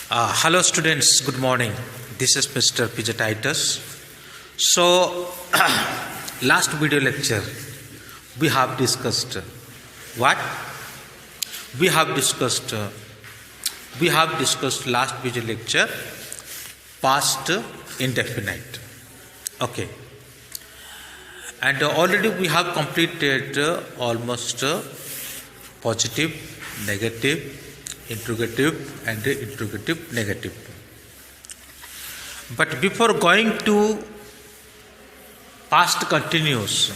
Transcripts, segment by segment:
Hello students, good morning. This is Mr. PJ Titus. So, last video lecture we have discussed what? We have discussed last video lecture past indefinite. Okay. And already we have completed almost positive, negative, interrogative and interrogative negative. But before going to past continuous,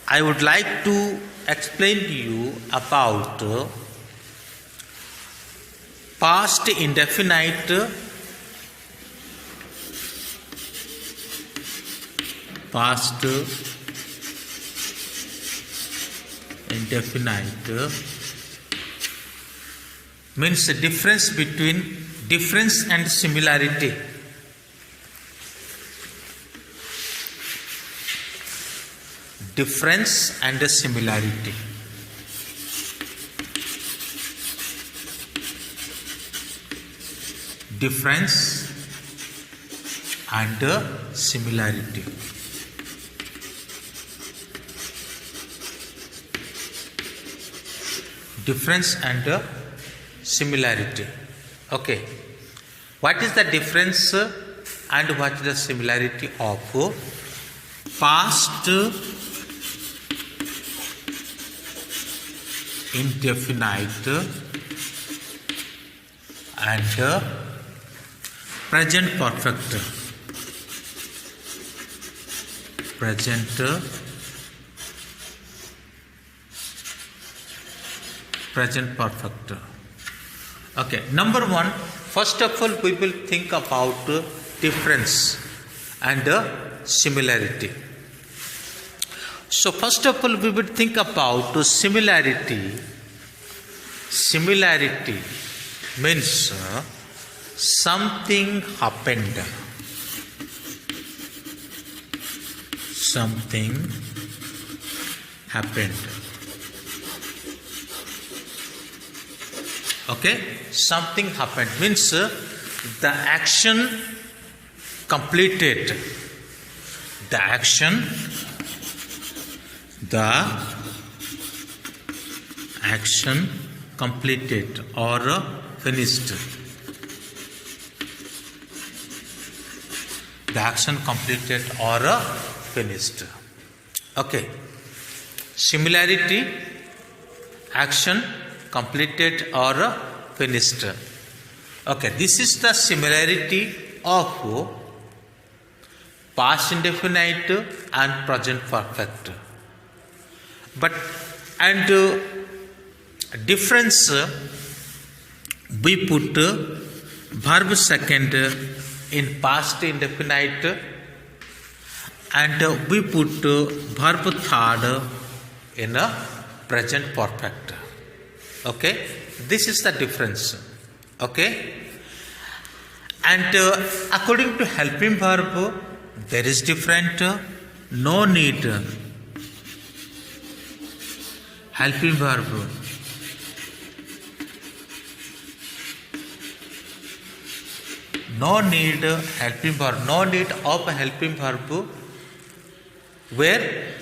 I would like to explain to you about past indefinite, past indefinite means the difference between difference and similarity. Difference and similarity. Difference and similarity. Difference and similarity. Okay. What is the difference and what is the similarity of past indefinite and present perfect? Present perfect. Okay, number one, first of all, we will think about difference and similarity. So, first of all, we will think about similarity. Similarity means something happened. Something happened. Okay, something happened means the action completed. The action completed or finished. The action completed or finished. Okay, similarity, action completed or finished. Okay, this is the similarity of past indefinite and present perfect. But and difference, we put verb second in past indefinite and we put verb third in a present perfect. Okay, this is the difference. Okay, and according to helping verb, there is different. No need. Helping verb. No need helping verb. No need of helping verb. Where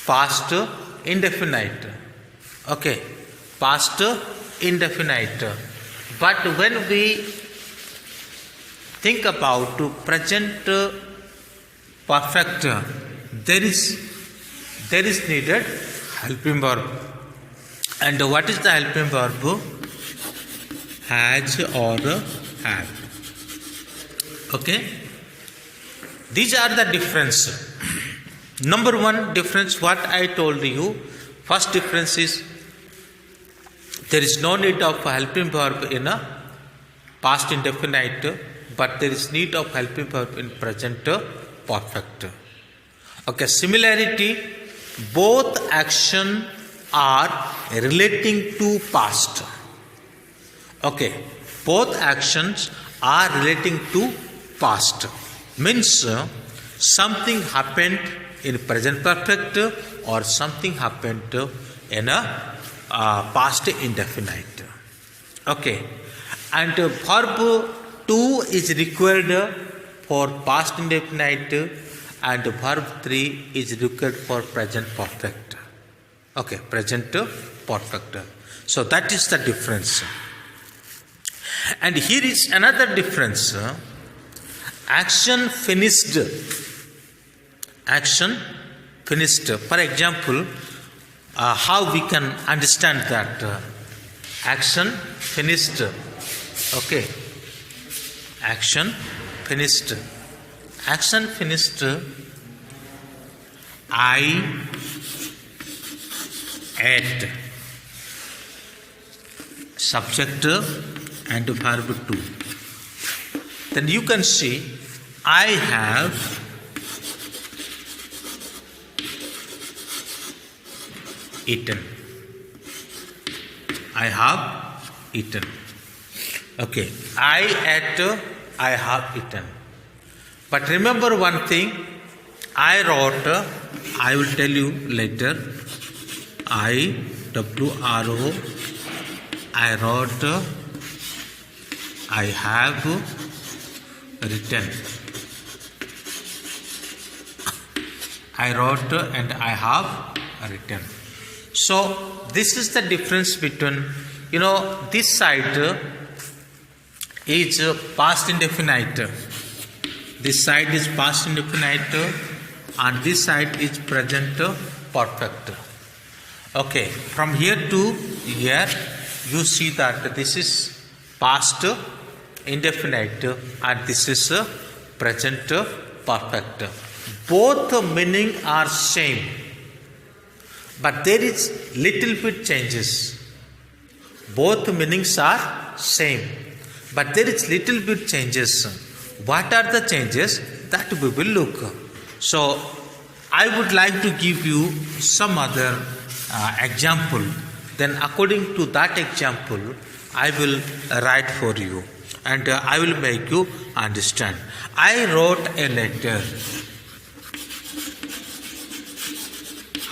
past indefinite. Okay. Past indefinite. But when we think about present perfect, there is needed helping verb. And what is the helping verb? Has or have. Okay. These are the difference. Number one difference, what I told you. First difference is there is no need of helping verb in a past indefinite, but there is need of helping verb in present perfect. Okay, similarity, both action are relating to past. Okay, both actions are relating to past. Means something happened in present perfect or something happened in a past indefinite. Okay, And verb to is required for past indefinite and verb 3 is required for present perfect. Okay, present perfect. So that is the difference. And here is another difference. Action finished. Action finished. For example, how we can understand that action finished. Okay. Action finished. Action finished. I ate. Subject and verb 2. Then you can see I have eaten. I have eaten. Okay. I ate, I have eaten. But remember one thing, I wrote, I will tell you later, I-W-R-O, I wrote, I have written. I wrote and I have written. So this is the difference between, this side is past indefinite. This side is past indefinite and this side is present perfect. Okay, from here to here you see that this is past indefinite and this is present perfect. Both meaning are same, but there is little bit changes. Both meanings are same, but there is little bit changes. What are the changes? That we will look. So I would like to give you some other example. Then according to that example, I will write for you and I will make you understand. I wrote a letter.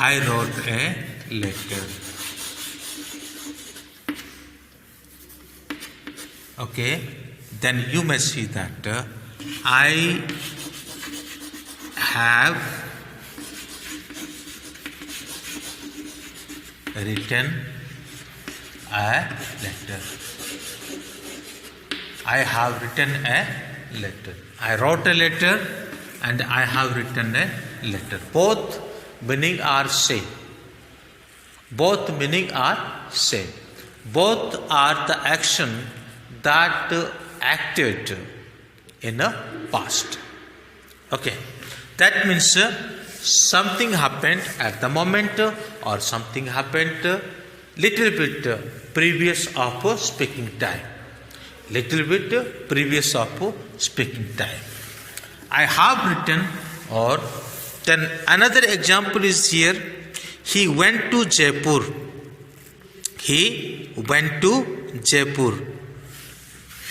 I wrote a letter. Okay. Then you may see that I have written a letter. I have written a letter. I wrote a letter and I have written a letter. Both meaning are same. Both meaning are same. Both are the action that acted in a past. Okay. That means something happened at the moment or something happened little bit previous of speaking time. Little bit previous of speaking time. I have written, or then another example is here. He went to Jaipur. He went to Jaipur.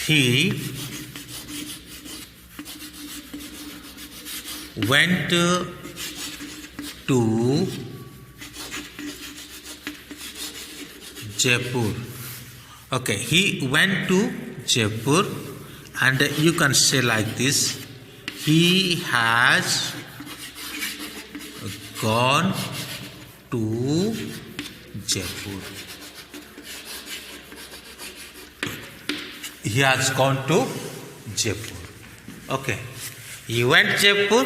He went to Jaipur. Okay, he went to Jaipur and you can say like this. He has gone to Jaipur. He has gone to Jaipur. Okay. He went Jaipur.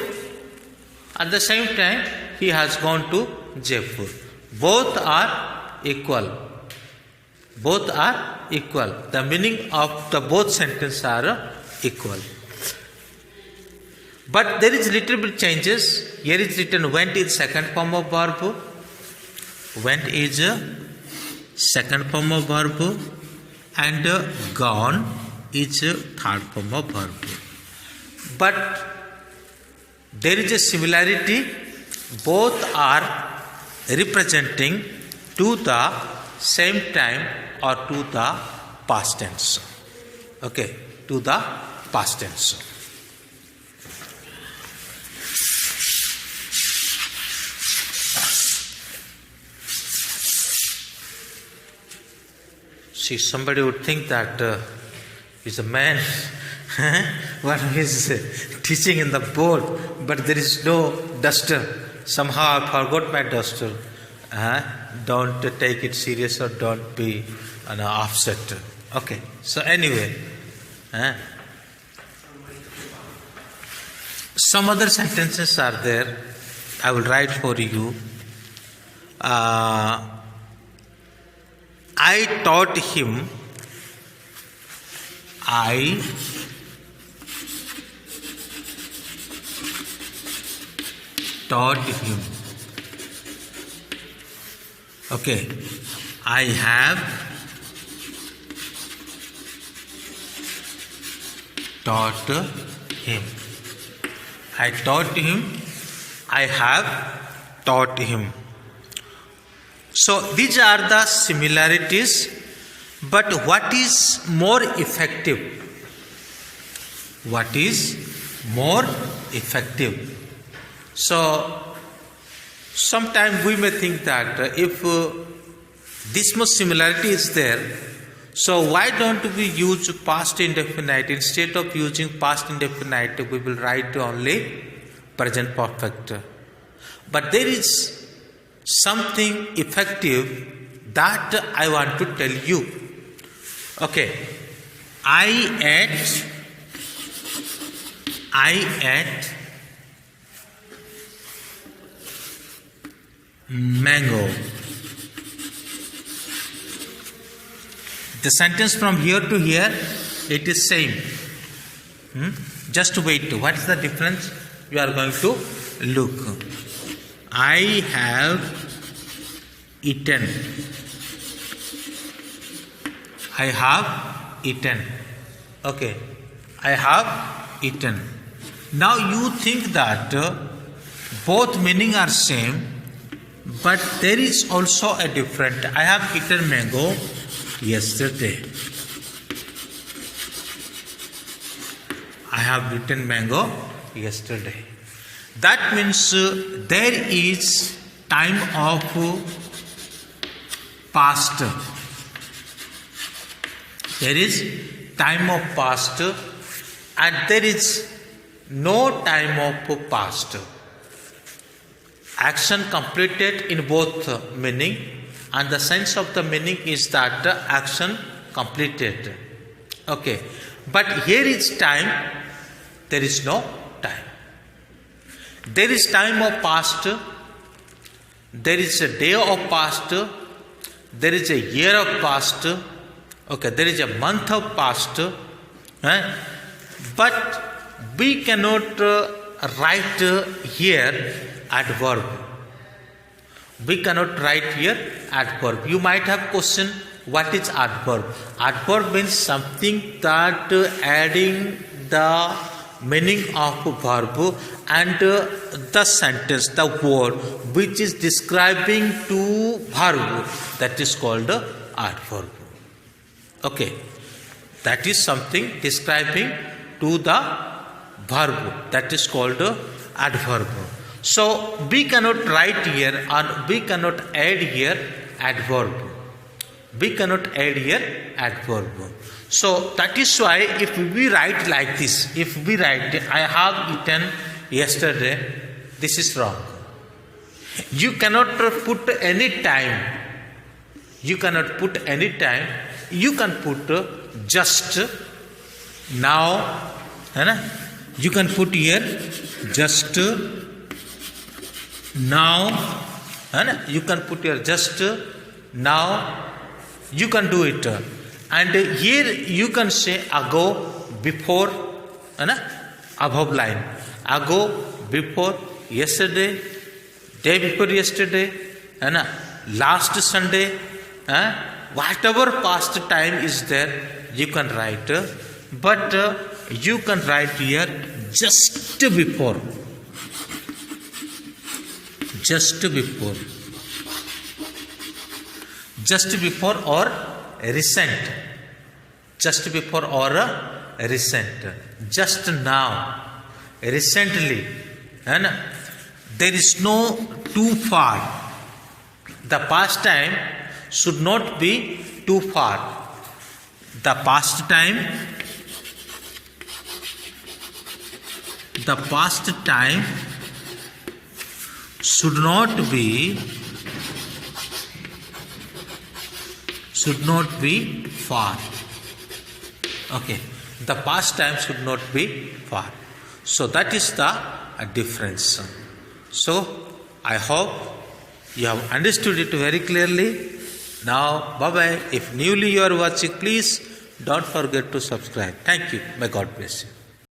At the same time, he has gone to Jaipur. Both are equal. Both are equal. The meaning of the both sentences are equal. But there is little bit changes. Here is written went is second form of verb. Went is second form of verb. And gone is third form of verb. But there is a similarity. Both are representing to the same time or to the past tense. Okay, to the past tense. See, somebody would think that It's a man what is teaching in the board, but there is no duster. Somehow I forgot my duster. Don't take it serious or don't be upset. Okay. So anyway, some other sentences are there. I will write for you. I taught him. I taught him. Okay. I have taught him. I taught him. I have taught him. So these are the similarities, but what is more effective? What is more effective? So sometimes we may think that if this much similarity is there, so why don't we use past indefinite? Instead of using past indefinite, we will write only present perfect. But there is something effective that I want to tell you. Okay. I ate mango. The sentence from here to here, it is same. Just wait. What is the difference? You are going to look. I have eaten. I have eaten. Okay. I have eaten. Now you think that both meaning are same, but there is also a different. I have eaten mango yesterday. I have eaten mango yesterday. That means there is time of past. There is time of past and there is no time of past. Action completed in both meaning, and the sense of the meaning is that action completed. Okay. But here is time, there is no time. There is time of past, there is a day of past, there is a year of past, okay, there is a month of past, but we cannot write here adverb. We cannot write here adverb. You might have question, what is adverb? Adverb means something that adding the meaning of verb and the sentence, the word which is describing to verb, that is called adverb. Okay, that is something describing to the verb, that is called adverb. So we cannot write here or we cannot add here adverb. We cannot add here adverb. So that is why if we write like this, if we write I have eaten yesterday, this is wrong. You cannot put any time. You cannot put any time. You can put just now. You can put here just now. You can put here just now. You can do it. And here you can say ago, before, above line. Ago, before, yesterday, day before yesterday, last Sunday, whatever past time is there, you can write. But you can write here just before. Just before. Just before or recent. Just before or recent. Just now. Recently. There is no too far. The past time should not be too far. The past time the past time should not be far. Okay, the past time should not be far. So that is the difference. So I hope you have understood it very clearly. Now, bye-bye. If newly you are watching, please don't forget to subscribe. Thank you. May God bless you.